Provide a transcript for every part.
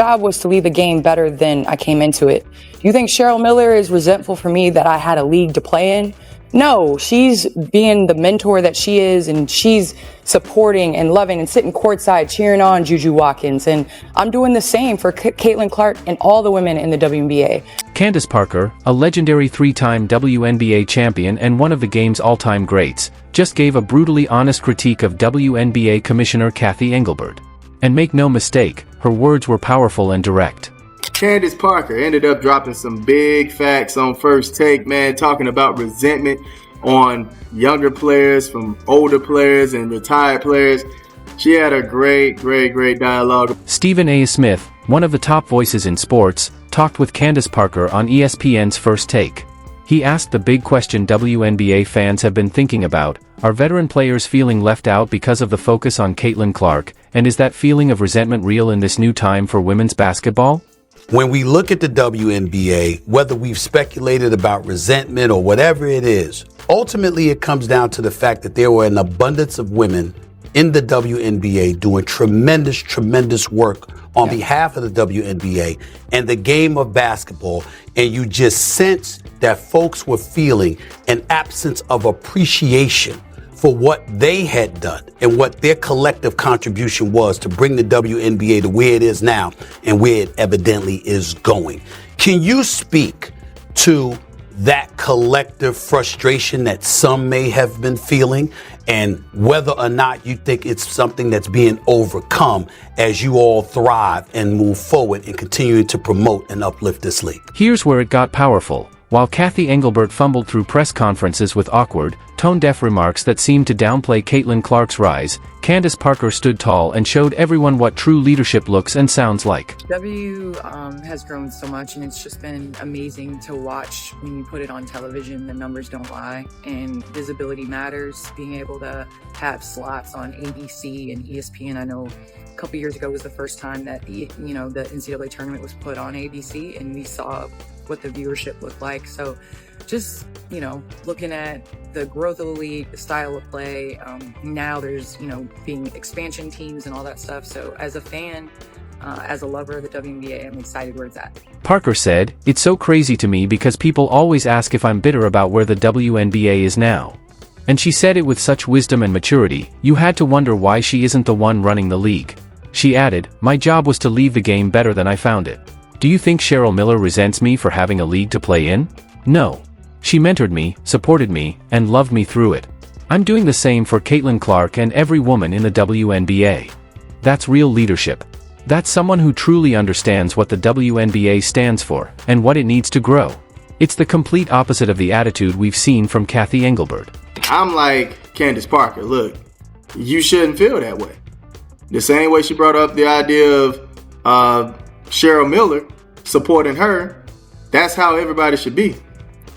job was to leave the game better than I came into it. Do you think Cheryl Miller is resentful for me that I had a league to play in? No, she's being the mentor that she is, and she's supporting and loving and sitting courtside cheering on Juju Watkins. And I'm doing the same for Caitlin Clark and all the women in the WNBA. Candace Parker, a legendary three-time WNBA champion and one of the game's all-time greats, just gave a brutally honest critique of WNBA Commissioner Cathy Engelbert. And make no mistake, her words were powerful and direct. Candace Parker ended up dropping some big facts on First Take, man, talking about resentment on younger players from older players and retired players. She had a great dialogue. Stephen A. Smith, one of the top voices in sports, talked with Candace Parker on ESPN's First Take. He asked the big question WNBA fans have been thinking about: are veteran players feeling left out because of the focus on Caitlin Clark, and is that feeling of resentment real in this new time for women's basketball? When we look at the WNBA, whether we've speculated about resentment or whatever it is, ultimately it comes down to the fact that there were an abundance of women in the WNBA doing tremendous work on behalf of the WNBA and the game of basketball. And you just sense that folks were feeling an absence of appreciation for what they had done and what their collective contribution was to bring the WNBA to where it is now and where it evidently is going. Can you speak to that collective frustration that some may have been feeling, and whether or not you think it's something that's being overcome as you all thrive and move forward and continue to promote and uplift this league? Here's where it got powerful. While Cathy Engelbert fumbled through press conferences with awkward, tone-deaf remarks that seemed to downplay Caitlin Clark's rise, Candace Parker stood tall and showed everyone what true leadership looks and sounds like. W has grown so much, and it's just been amazing to watch. When you put it on television, the numbers don't lie, and visibility matters. Being able to have slots on ABC and ESPN. I know a couple years ago was the first time that the NCAA tournament was put on ABC, and we saw what the viewership looked like. So just, looking at the growth of the league, the style of play, now there's, being expansion teams and all that stuff. So as a fan, as a lover of the WNBA, I'm excited where it's at. Parker said, "It's so crazy to me because people always ask if I'm bitter about where the WNBA is now." And she said it with such wisdom and maturity, you had to wonder why she isn't the one running the league. She added, "My job was to leave the game better than I found it. Do you think Cheryl Miller resents me for having a league to play in? No. She mentored me, supported me, and loved me through it. I'm doing the same for Caitlin Clark and every woman in the WNBA. That's real leadership. That's someone who truly understands what the WNBA stands for, and what it needs to grow. It's the complete opposite of the attitude we've seen from Cathy Engelbert." I'm like Candace Parker, look, you shouldn't feel that way. The same way she brought up the idea of Cheryl Miller supporting her, that's how everybody should be.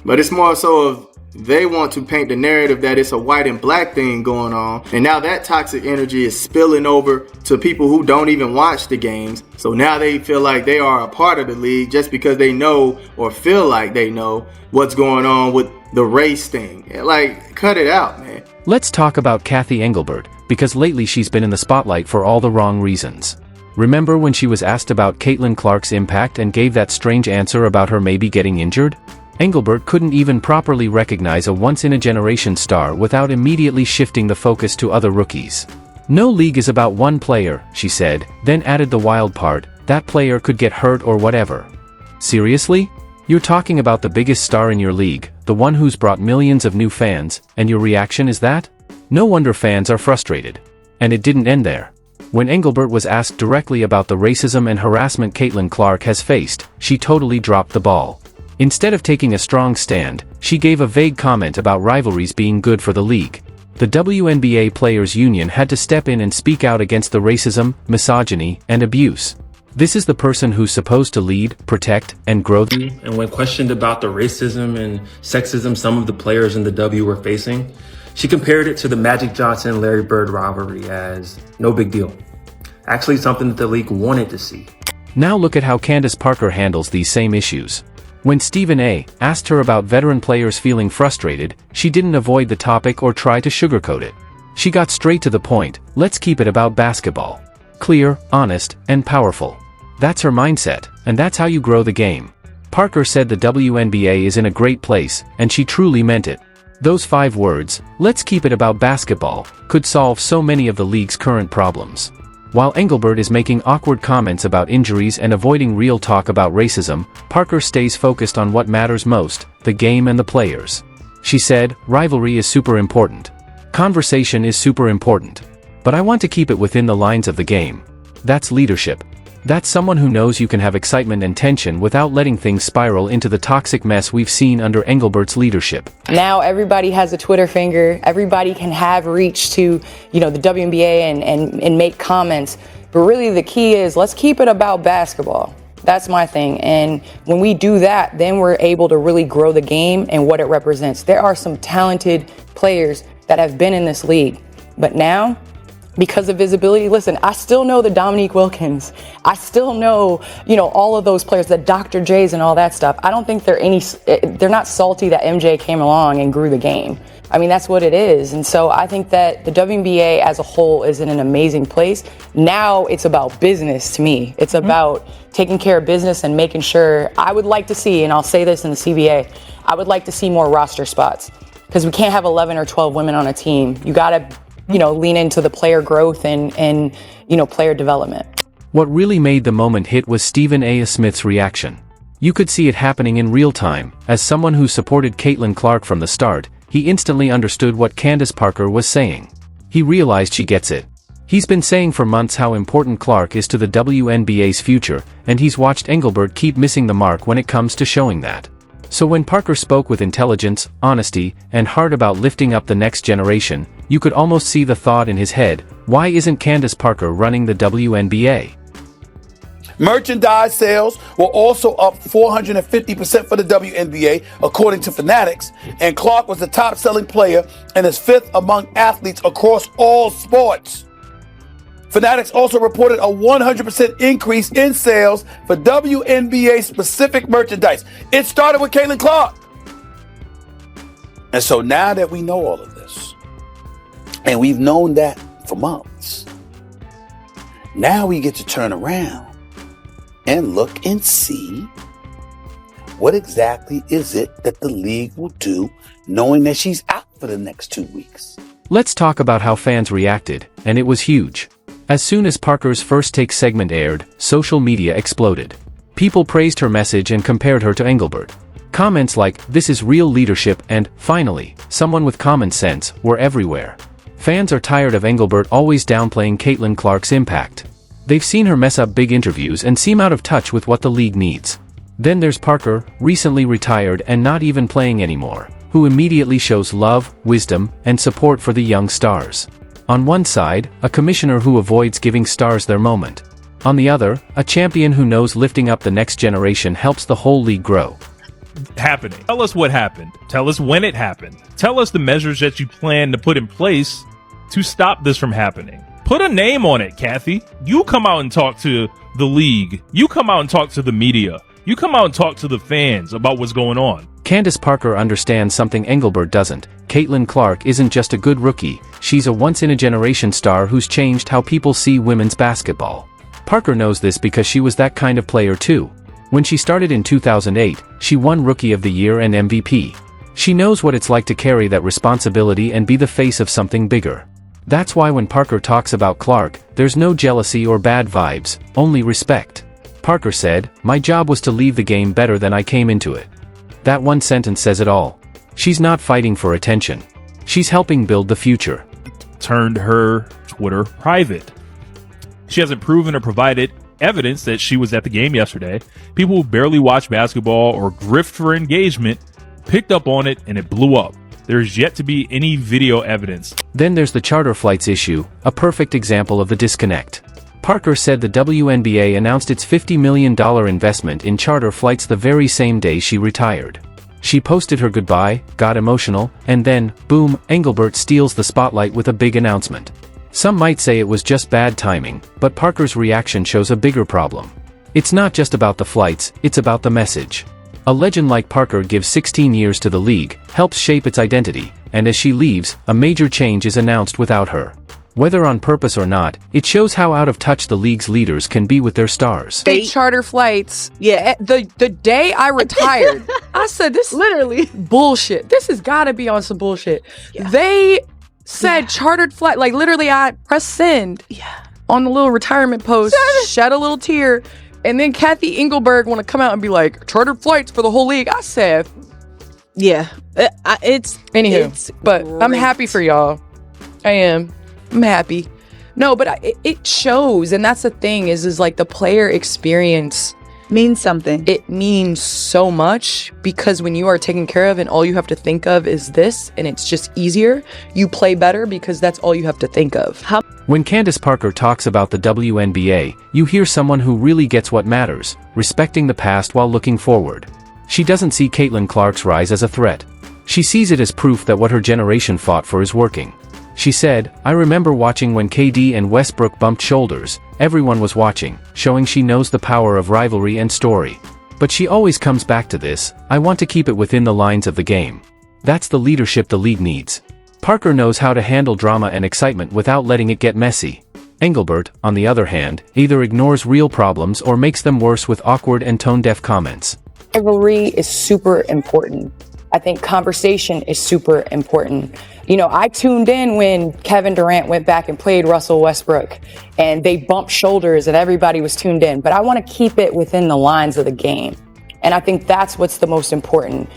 But it's more so of they want to paint the narrative that it's a white and black thing going on, and now that toxic energy is spilling over to people who don't even watch the games. So now they feel like they are a part of the league just because they know or feel like they know what's going on with the race thing. Like, cut it out, man. Let's talk about Cathy Engelbert, because lately she's been in the spotlight for all the wrong reasons. Remember when she was asked about Caitlin Clark's impact and gave that strange answer about her maybe getting injured? Engelbert couldn't even properly recognize a once-in-a-generation star without immediately shifting the focus to other rookies. "No league is about one player," she said, then added the wild part, "that player could get hurt or whatever." Seriously? You're talking about the biggest star in your league, the one who's brought millions of new fans, and your reaction is that? No wonder fans are frustrated. And it didn't end there. When Engelbert was asked directly about the racism and harassment Caitlin Clark has faced, she totally dropped the ball. Instead of taking a strong stand, she gave a vague comment about rivalries being good for the league. The WNBA Players Union had to step in and speak out against the racism, misogyny, and abuse. This is the person who's supposed to lead, protect, and grow. And when questioned about the racism and sexism some of the players in the W were facing, she compared it to the Magic Johnson-Larry Bird rivalry as no big deal. Actually something that the league wanted to see. Now look at how Candace Parker handles these same issues. When Stephen A. asked her about veteran players feeling frustrated, she didn't avoid the topic or try to sugarcoat it. She got straight to the point. Let's keep it about basketball. Clear, honest, and powerful. That's her mindset, and that's how you grow the game. Parker said the WNBA is in a great place, and she truly meant it. Those 5 words, "Let's keep it about basketball," could solve so many of the league's current problems. While Engelbert is making awkward comments about injuries and avoiding real talk about racism, Parker stays focused on what matters most, the game and the players. She said, "Rivalry is super important. Conversation is super important. But I want to keep it within the lines of the game. That's leadership. That's someone who knows you can have excitement and tension without letting things spiral into the toxic mess we've seen under Engelbert's leadership." Now everybody has a Twitter finger. Everybody can have reach to, the WNBA and make comments. But really the key is, let's keep it about basketball. That's my thing. And when we do that, then we're able to really grow the game and what it represents. There are some talented players that have been in this league. But now, because of visibility, listen, I still know the Dominique Wilkins. I still know, all of those players, the Dr. J's and all that stuff. I don't think they're not salty that MJ came along and grew the game. I mean, that's what it is. And so I think that the WNBA as a whole is in an amazing place. Now it's about business to me. It's about taking care of business and making sure. I would like to see, and I'll say this in the CBA, I would like to see more roster spots, because we can't have 11 or 12 women on a team. You got to lean into the player growth and player development. What really made the moment hit was Stephen A. Smith's reaction. You could see it happening in real time. As someone who supported Caitlin Clark from the start, he instantly understood what Candace Parker was saying. He realized she gets it. He's been saying for months how important Clark is to the WNBA's future, and he's watched Engelbert keep missing the mark when it comes to showing that. So when Parker spoke with intelligence, honesty, and heart about lifting up the next generation, you could almost see the thought in his head, why isn't Candace Parker running the WNBA? Merchandise sales were also up 450% for the WNBA, according to Fanatics, and Clark was the top-selling player and is 5th among athletes across all sports. Fanatics also reported a 100% increase in sales for WNBA-specific merchandise. It started with Caitlin Clark. And so now that we know all of this, and we've known that for months, now we get to turn around and look and see what exactly is it that the league will do, knowing that she's out for the next 2 weeks. Let's talk about how fans reacted, and it was huge. As soon as Parker's First Take segment aired, social media exploded. People praised her message and compared her to Engelbert. Comments like, "This is real leadership," and, "Finally, someone with common sense," were everywhere. Fans are tired of Engelbert always downplaying Caitlin Clark's impact. They've seen her mess up big interviews and seem out of touch with what the league needs. Then there's Parker, recently retired and not even playing anymore, who immediately shows love, wisdom, and support for the young stars. On one side, a commissioner who avoids giving stars their moment. On the other, a champion who knows lifting up the next generation helps the whole league grow. Happening. Tell us what happened. Tell us when it happened. Tell us the measures that you plan to put in place to stop this from happening. Put a name on it, Kathy. You come out and talk to the league. You come out and talk to the media. You come out and talk to the fans about what's going on. Candace Parker understands something Engelbert doesn't. Caitlin Clark isn't just a good rookie, she's a once-in-a-generation star who's changed how people see women's basketball. Parker knows this because she was that kind of player too. When she started in 2008, she won Rookie of the Year and MVP. She knows what it's like to carry that responsibility and be the face of something bigger. That's why when Parker talks about Clark, there's no jealousy or bad vibes, only respect. Parker said, "My job was to leave the game better than I came into it." That one sentence says it all. She's not fighting for attention. She's helping build the future. Turned her Twitter private. She hasn't proven or provided evidence that she was at the game yesterday. People who barely watch basketball or grift for engagement picked up on it and it blew up. There's yet to be any video evidence. Then there's the charter flights issue, a perfect example of the disconnect. Parker said the WNBA announced its $50 million investment in charter flights the very same day she retired. She posted her goodbye, got emotional, and then, boom, Engelbert steals the spotlight with a big announcement. Some might say it was just bad timing, but Parker's reaction shows a bigger problem. It's not just about the flights, it's about the message. A legend like Parker gives 16 years to the league, helps shape its identity, and as she leaves, a major change is announced without her. Whether on purpose or not, it shows how out of touch the league's leaders can be with their stars. They charter flights. Yeah, the day I retired, I said, this literally bullshit. This has got to be on some bullshit. Yeah. They said chartered flight, like literally I pressed send on the little retirement post, shed a little tear, and then Kathy Engelberg want to come out and be like, chartered flights for the whole league. I said, but great. I'm happy for y'all. I am. I'm happy. No, but it shows, and that's the thing is like the player experience means something. It means so much because when you are taken care of and all you have to think of is this, and it's just easier, you play better because that's all you have to think of. When Candace Parker talks about the WNBA, you hear someone who really gets what matters, respecting the past while looking forward. She doesn't see Caitlin Clark's rise as a threat. She sees it as proof that what her generation fought for is working. She said, I remember watching when KD and Westbrook bumped shoulders. Everyone was watching, showing she knows the power of rivalry and story. But she always comes back to this, I want to keep it within the lines of the game. That's the leadership the league needs. Parker knows how to handle drama and excitement without letting it get messy. Engelbert, on the other hand, either ignores real problems or makes them worse with awkward and tone-deaf comments. Rivalry is super important. I think conversation is super important. You know, I tuned in when Kevin Durant went back and played Russell Westbrook and they bumped shoulders and everybody was tuned in. But I want to keep it within the lines of the game. And I think that's what's the most important.